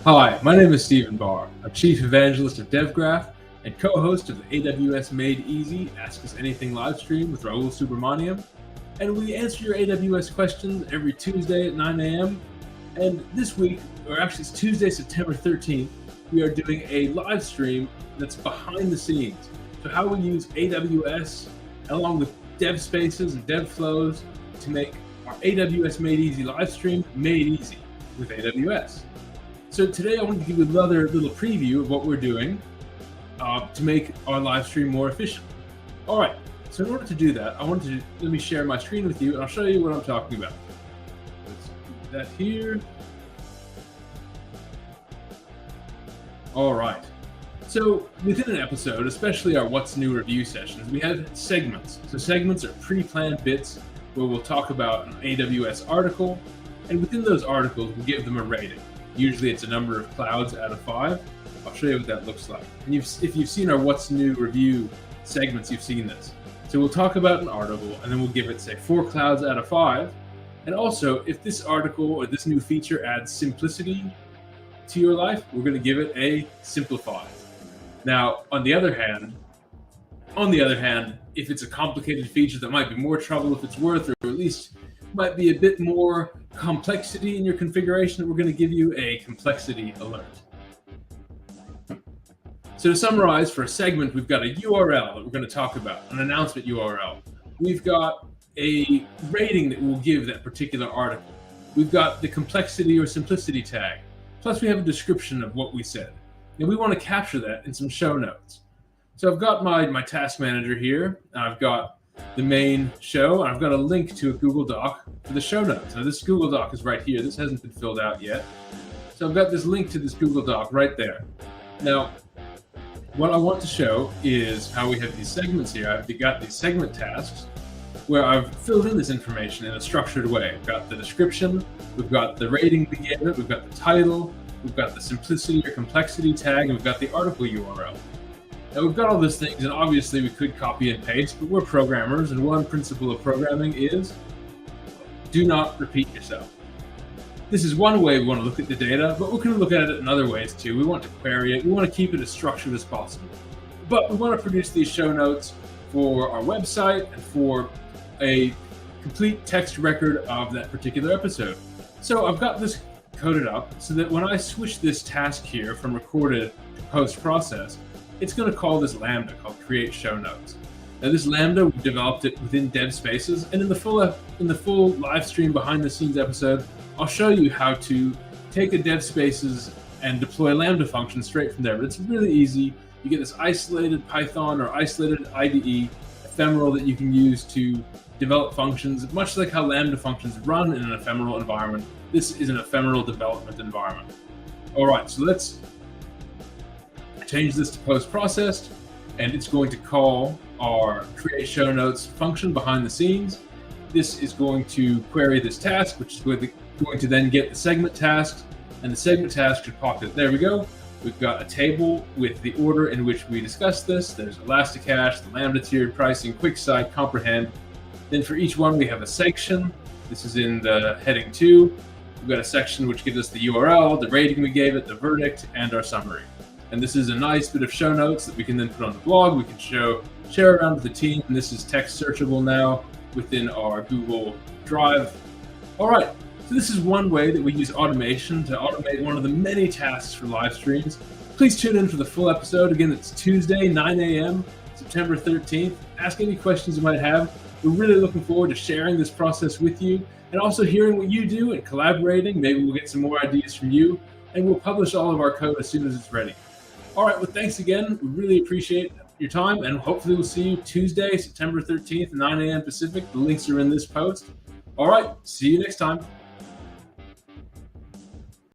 Hi, my name is Stephen Barr. I'm Chief Evangelist of DevGraph and co-host of the AWS Made Easy Ask Us Anything livestream with Raul Subramaniam. And we answer your AWS questions every Tuesday at 9 a.m. And this week, or actually it's Tuesday, September 13th, we are doing a live stream that's behind the scenes. So how we use AWS along with dev spaces and dev flows to make our AWS Made Easy live stream made easy with AWS. So today I want to give you another little preview of what we're doing to make our live stream more efficient. All right, so in order to do that, let me share my screen with you and I'll show you what I'm talking about. Let's do that here. All right, so within an episode, especially our What's New review sessions, we have segments. So segments are pre-planned bits where we'll talk about an AWS article, and within those articles, we'll give them a rating. Usually it's a number of clouds out of 5. I'll show you what that looks like. And if you've seen our What's New review segments, you've seen this. So we'll talk about an article and then we'll give it, say, 4 clouds out of 5. And also, if this article or this new feature adds simplicity to your life, we're going to give it a simplified. Now, on the other hand, if it's a complicated feature that might be more trouble if it's worth, or at least might be a bit more complexity in your configuration, we're going to give you a complexity alert. So to summarize, for a segment, we've got a URL that we're going to talk about, an announcement URL. We've got a rating that we'll give that particular article. We've got the complexity or simplicity tag. Plus we have a description of what we said. And we want to capture that in some show notes. So I've got my task manager here. I've got the main show, and I've got a link to a Google Doc for the show notes. Now this Google Doc is right here. This hasn't been filled out yet. So I've got this link to this Google Doc right there. Now, what I want to show is how we have these segments here. I've got these segment tasks where I've filled in this information in a structured way. I've got the description, we've got the rating we gave it, we've got the title, we've got the simplicity or complexity tag, and we've got the article URL. Now we've got all those things, and obviously we could copy and paste, but we're programmers, and one principle of programming is do not repeat yourself. This is one way we want to look at the data, but we can look at it in other ways too. We want to query it. We want to keep it as structured as possible. But we want to produce these show notes for our website and for a complete text record of that particular episode. So I've got this coded up so that when I switch this task here from recorded to post-process, it's going to call this Lambda called Create Show Notes. Now this Lambda, we developed it within dev spaces, and in the full live stream behind the scenes episode, I'll show you how to take a dev spaces and deploy a Lambda function straight from there. But it's really easy. You get this isolated Python or isolated IDE ephemeral that you can use to develop functions, much like how Lambda functions run in an ephemeral environment. This is an ephemeral development environment. All right, so let's change this to post-processed, and it's going to call our create show notes function behind the scenes. This is going to query this task, which is going to then get the segment tasks, and the segment task should populate. There we go. We've got a table with the order in which we discussed this. There's Elasticache, the Lambda tiered pricing, QuickSight, Comprehend. Then for each one, we have a section. This is in the heading 2. We've got a section which gives us the URL, the rating we gave it, the verdict, and our summary. And this is a nice bit of show notes that we can then put on the blog. We can share around with the team, and this is text searchable now within our Google Drive. All right, so this is one way that we use automation to automate one of the many tasks for live streams. Please tune in for the full episode. Again, it's Tuesday, 9 a.m., September 13th. Ask any questions you might have. We're really looking forward to sharing this process with you and also hearing what you do and collaborating. Maybe we'll get some more ideas from you, and we'll publish all of our code as soon as it's ready. All right, well, thanks again. We really appreciate your time, and hopefully we'll see you Tuesday, September 13th, 9 a.m. Pacific. The links are in this post. All right, see you next time.